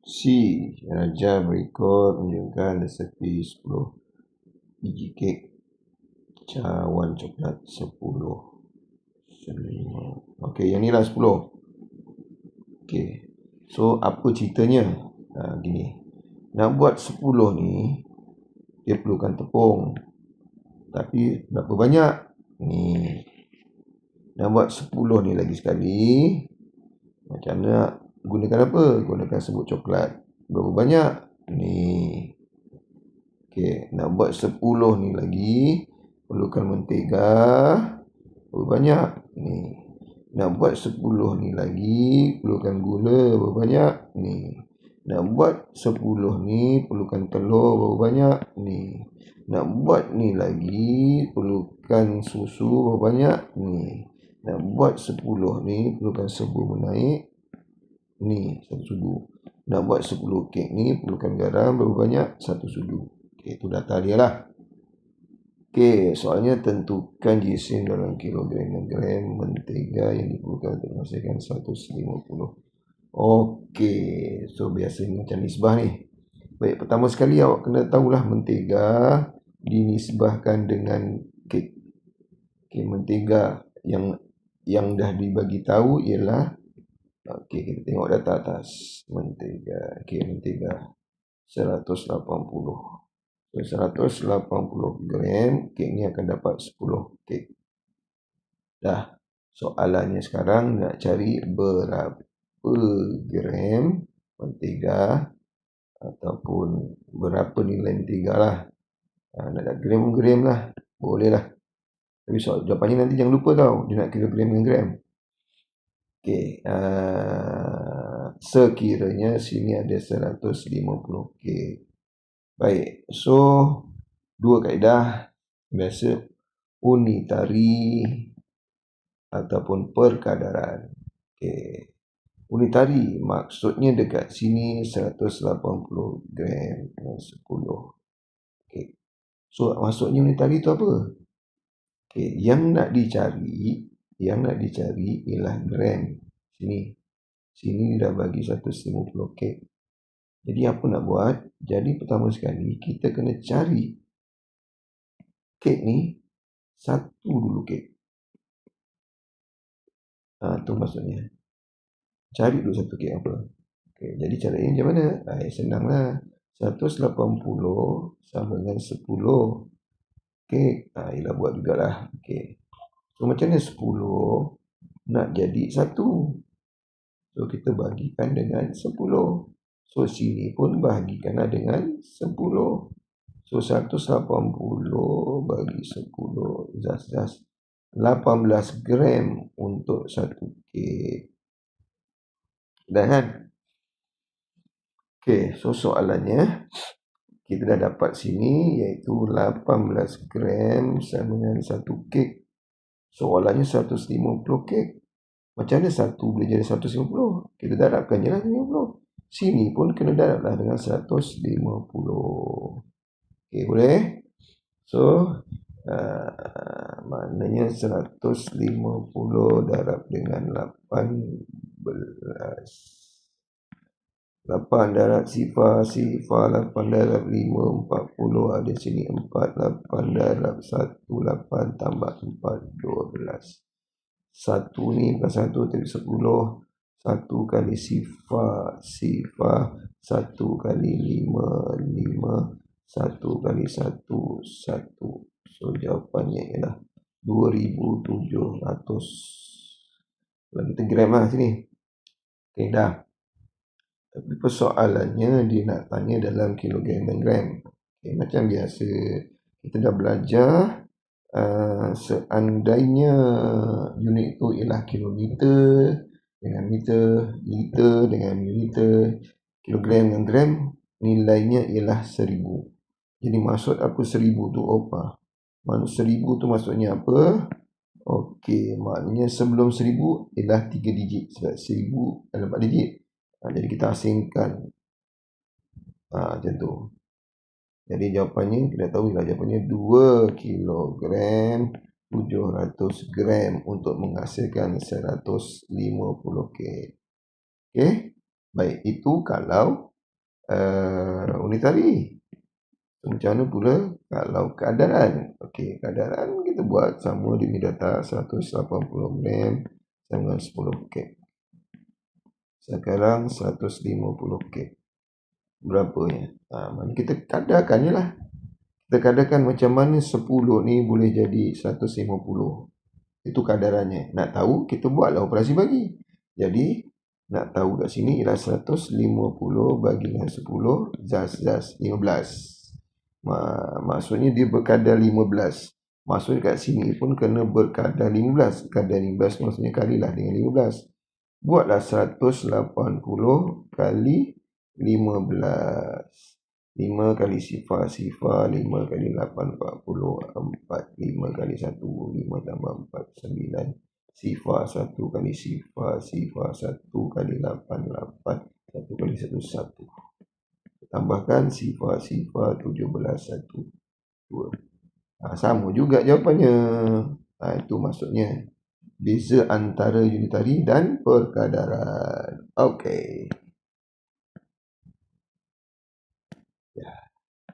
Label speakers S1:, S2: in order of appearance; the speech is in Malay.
S1: C. Raja berikut menunjukkan resepi 10 biji kek cawan coklat 10. Okey, yang ni lah 10. Okey. So, apa ceritanya? Gini. Nak buat 10 ni, dia perlukan tepung. Tapi, berapa banyak? Ni. Nak buat 10 ni lagi sekali. Macam mana nak gunakan apa? Gunakan serbuk coklat. Berapa banyak? Ni. Okey, nak buat 10 ni lagi, perlukan mentega. Berapa banyak? Ni. Nak buat 10 ni lagi, perlukan gula. Berapa banyak? Ni. Nak buat 10 ni, perlukan telur. Berapa banyak? Ni. Nak buat ni lagi, perlukan susu. Berapa banyak? Ni. Nak buat 10 ni, perlukan serbu menaik. Ni, 1 sudu. Nak buat 10 kek ni, perlukan garam. Berapa banyak? 1 sudu. Okey, itu data dia lah. Okey, soalnya tentukan gisim dalam kilogram dan gram mentega yang diperlukan untuk menghasilkan 150. Okey, so biasanya macam nisbah ni. Baik, pertama sekali awak kena tahulah mentega dinisbahkan dengan kek. Okey, mentega yang dah dibagi tahu ialah, okey, kita tengok data atas. Mentega. Okey, mentega 180. 180 gram kek ni akan dapat 10 kek. Dah, soalannya sekarang nak cari berapa gram mentega ataupun berapa nilai mentega lah. Nak ada gram-gram lah, boleh lah. Tapi soal jawapannya nanti jangan lupa tau, dia nak kira gram dengan gram. Okey, sekiranya sini ada 150 kek. Baik, so dua kaedah biasa, unitari ataupun perkadaran. Okey, unitari maksudnya dekat sini 180 gram dengan 10. Okey, so maksudnya unitari tu apa? Okey, yang nak dicari ialah gram. Sini dah bagi 150 kek. Jadi apa nak buat? Jadi pertama sekali kita kena cari kek ni satu dulu kek. Tu maksudnya. Cari dulu satu kek apa. Okey, jadi caranya macam mana? Senanglah. 180 sama dengan 10 kek. Ialah buat jugalah. Okey. So macam mana 10 nak jadi 1? So kita bagikan dengan 10. So, sini pun bahagikanlah dengan 10. So, 180 bagi 10. 18 gram untuk satu kek. Dah kan? Okey, so soalannya, kita dah dapat sini, iaitu 18 gram sama dengan satu kek. Soalannya 150 kek. Macam mana 1 boleh jadi 150? Kita darabkan je lah 50. Sini pun kena darablah dengan 150. Okey, boleh? So, maknanya 150 darab dengan 18. 8 darab sifar 8 darab 5, 40. Ada sini 4, 8 darab 1, 8 tambah 4, 12. 1 ni bukan 1 tapi 10. 1 kali sifar 1 kali 5, 1 kali 1, 1. So jawapannya ialah 2700. Kalau kita gram lah sini. Okey, dah. Tapi persoalannya dia nak tanya dalam kilogram dan gram. Okay, macam biasa kita dah belajar, seandainya unit itu ialah kilometer dengan meter, liter dengan mililiter, kilogram dengan gram, nilainya ialah 1000. Jadi maksud apa 1000 tu apa? Maksud 1000 tu maksudnya apa? Okey, maknanya sebelum 1000 ialah 3 digit. Sebab 1000 adalah 4 digit. Jadi kita asingkan. Macam tu. Jadi jawapannya, kita tahu lah jawapannya 2 kilogram 700 gram untuk menghasilkan 150 kek. Okey. Baik, itu kalau unitari. Macam mana pula kalau kadaran? Okey, kadaran kita buat sama di data 180 mem dengan 10 kek. Sekarang 150 kek. Berapanya? Mana kita kadarkan je lah. Kita kadarkan macam mana 10 ni boleh jadi 150. Itu kadarannya. Nak tahu, kita buatlah operasi bagi. Jadi, nak tahu kat sini ialah 150 bagi dengan 10, zas 15. Maksudnya dia berkadar 15. Maksudnya kat sini pun kena berkadar 15. Kadar 15 maksudnya kalilah dengan 15. Buatlah 180 kali 15. 5 kali sifar, 5 kali 8, 40, 4, 5 kali 1, 5 tambah 4, 9. Sifar 1 kali sifar 1 kali 8, 8. 1 kali 1, 1. Tambahkan sifar 17, 1, 2. Sama juga jawapannya. Itu maksudnya beza antara unitari dan perkadaran. Okey.